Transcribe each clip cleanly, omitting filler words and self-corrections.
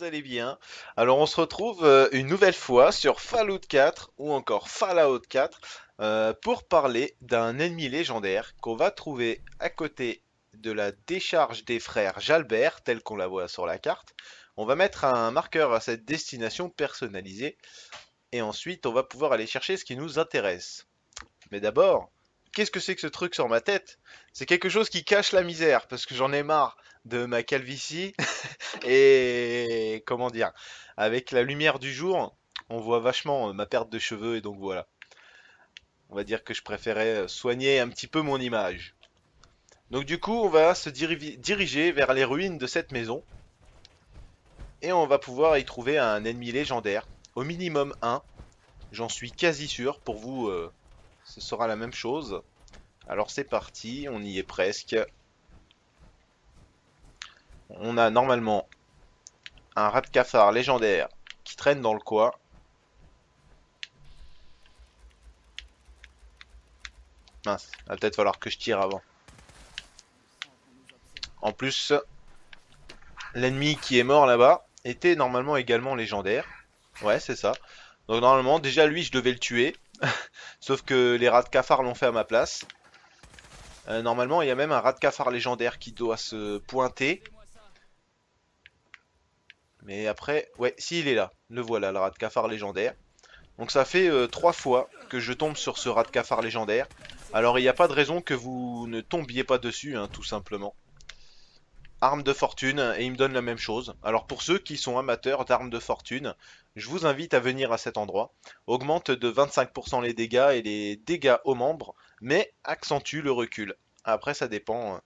vous allez bien. Alors on se retrouve une nouvelle fois sur Fallout 4 ou encore Fallout 4 pour parler d'un ennemi légendaire qu'on va trouver à côté de la décharge des frères Jalbert, telle qu'on la voit sur la carte. On va mettre un marqueur à cette destination personnalisée et ensuite on va pouvoir aller chercher ce qui nous intéresse. Mais d'abord, qu'est-ce que c'est que ce truc sur ma tête? C'est quelque chose qui cache la misère parce que j'en ai marre de ma calvitie. Et comment dire, avec la lumière du jour, on voit vachement ma perte de cheveux et donc voilà. On va dire que je préférais soigner un petit peu mon image. Donc du coup, on va se diriger vers les ruines de cette maison et on va pouvoir y trouver un ennemi légendaire, au minimum un. J'en suis quasi sûr. Pour vous, ce sera la même chose. Alors c'est parti, on y est presque. On a normalement un rat de cafard légendaire qui traîne dans le coin. Mince, va peut-être falloir que je tire avant. En plus, l'ennemi qui est mort là-bas était normalement également légendaire. Ouais, c'est ça. Donc normalement, déjà lui, je devais le tuer. Sauf que les rats de cafard l'ont fait à ma place. Normalement, il y a même un rat de cafard légendaire qui doit se pointer. Mais après, ouais, si il est là. Le voilà, le rat de cafard légendaire. Donc ça fait 3 fois que je tombe sur ce rat de cafard légendaire. Alors il n'y a pas de raison que vous ne tombiez pas dessus, hein, tout simplement. Arme de fortune, et il me donne la même chose. Alors pour ceux qui sont amateurs d'armes de fortune, je vous invite à venir à cet endroit. Augmente de 25% les dégâts et les dégâts aux membres, mais accentue le recul. Après ça dépend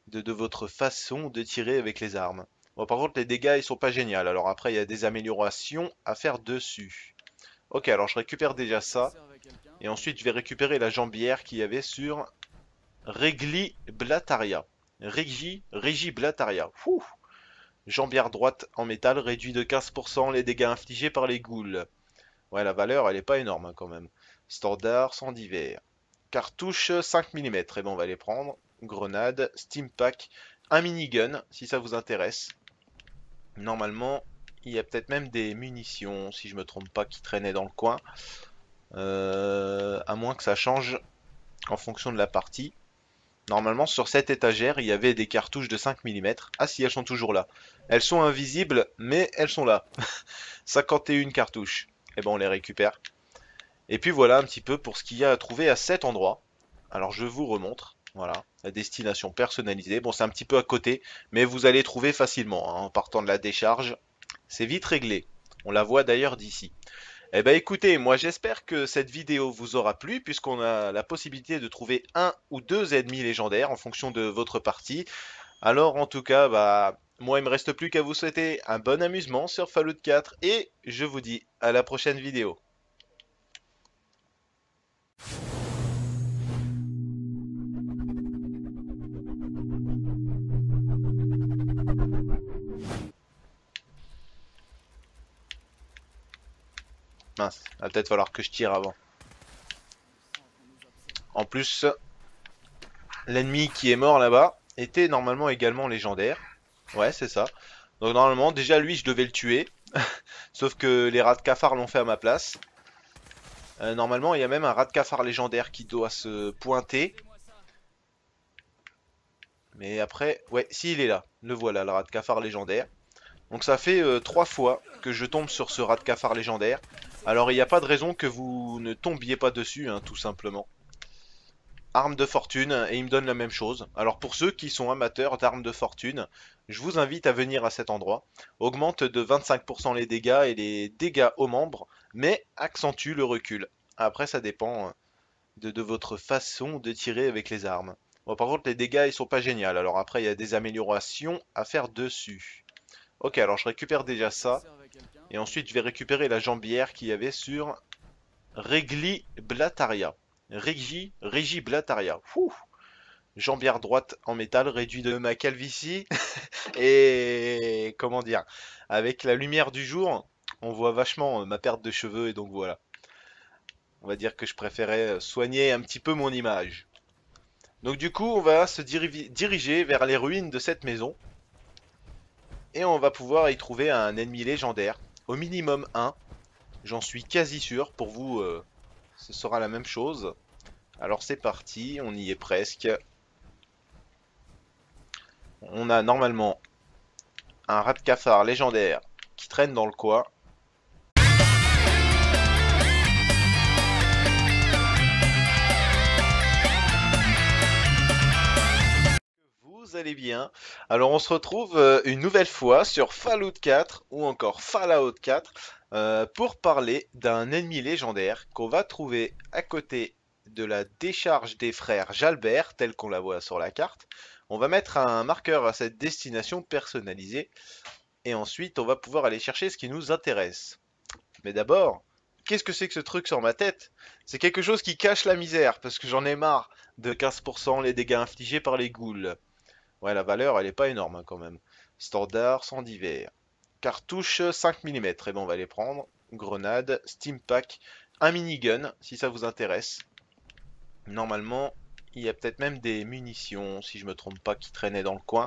de votre façon de tirer avec les armes. Bon, par contre les dégâts ils sont pas géniaux, alors après il y a des améliorations à faire dessus. Ok, alors je récupère déjà ça, et ensuite je vais récupérer la jambière qu'il y avait sur Regli Blataria. Régie Blataria. Fouh. Jambière droite en métal réduit de 15% les dégâts infligés par les ghouls. Ouais, la valeur, elle est pas énorme hein, quand même. Standard, sans divers. Cartouche 5 mm. Et bon, on va les prendre. Grenade, Steam Pack, un minigun, si ça vous intéresse. Normalement, il y a peut-être même des munitions, si je me trompe pas, qui traînaient dans le coin. À moins que ça change en fonction de la partie. Normalement, sur cette étagère, il y avait des cartouches de 5 mm. Ah si, elles sont toujours là. Elles sont invisibles, mais elles sont là. 51 cartouches. Et ben, on les récupère. Et puis voilà un petit peu pour ce qu'il y a à trouver à cet endroit. Alors je vous remontre. Voilà, la destination personnalisée. Bon, c'est un petit peu à côté, mais vous allez trouver facilement hein, en partant de la décharge. C'est vite réglé. On la voit d'ailleurs d'ici. Eh ben écoutez, moi j'espère que cette vidéo vous aura plu puisqu'on a la possibilité de trouver un ou deux ennemis légendaires en fonction de votre partie. Alors en tout cas, bah moi il me reste plus qu'à vous souhaiter un bon amusement sur Fallout 4 et je vous dis à la prochaine vidéo. Mince, va peut-être falloir que je tire avant. En plus, l'ennemi qui est mort là-bas était normalement également légendaire. Ouais, c'est ça. Donc normalement, déjà lui je devais le tuer. Sauf que les rats de cafard l'ont fait à ma place. Normalement, il y a même un rat de cafard légendaire qui doit se pointer. Mais après, ouais, si il est là. Le voilà, le rat de cafard légendaire. Donc ça fait 3 fois que je tombe sur ce rat de cafard légendaire. Alors il n'y a pas de raison que vous ne tombiez pas dessus, hein, tout simplement. Arme de fortune, et il me donne la même chose. Alors pour ceux qui sont amateurs d'armes de fortune, je vous invite à venir à cet endroit. Augmente de 25% les dégâts et les dégâts aux membres, mais accentue le recul. Après ça dépend de votre façon de tirer avec les armes. Bon, par contre les dégâts ils sont pas géniaux, alors après il y a des améliorations à faire dessus. Ok, alors je récupère déjà ça, et ensuite je vais récupérer la jambière qu'il y avait sur Regli Blataria. Régie Blataria. Fouh. Jambière droite en métal réduit de ma calvitie. Et comment dire, avec la lumière du jour, on voit vachement ma perte de cheveux et donc voilà. On va dire que je préférais soigner un petit peu mon image. Donc du coup, on va se diriger vers les ruines de cette maison Et on va pouvoir y trouver un ennemi légendaire. Au minimum un. J'en suis quasi sûr. Pour vous, ce sera la même chose. Alors c'est parti, on y est presque. On a normalement un rat de cafard légendaire qui traîne dans le coin. Vous allez bien. Alors on se retrouve une nouvelle fois sur Fallout 4 ou encore Fallout 4 pour parler d'un ennemi légendaire qu'on va trouver à côté de la décharge des frères Jalbert, telle qu'on la voit sur la carte. On va mettre un marqueur à cette destination personnalisée et ensuite on va pouvoir aller chercher ce qui nous intéresse. Mais d'abord, qu'est-ce que c'est que ce truc sur ma tête? C'est quelque chose qui cache la misère parce que j'en ai marre de 15% les dégâts infligés par les ghouls. Ouais, la valeur, elle est pas énorme hein, quand même. Standard, sans divers. Cartouche 5 mm. Et ben, on va les prendre. Grenade, Steam Pack, un minigun, si ça vous intéresse. Normalement, il y a peut-être même des munitions, si je me trompe pas, qui traînaient dans le coin.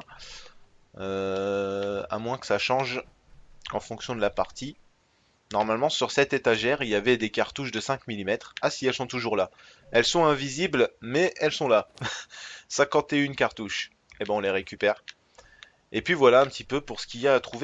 À moins que ça change en fonction de la partie. Normalement, sur cette étagère, il y avait des cartouches de 5 mm. Ah si, elles sont toujours là. Elles sont invisibles, mais elles sont là. 51 cartouches. Et ben, on les récupère. Et puis voilà un petit peu pour ce qu'il y a à trouver.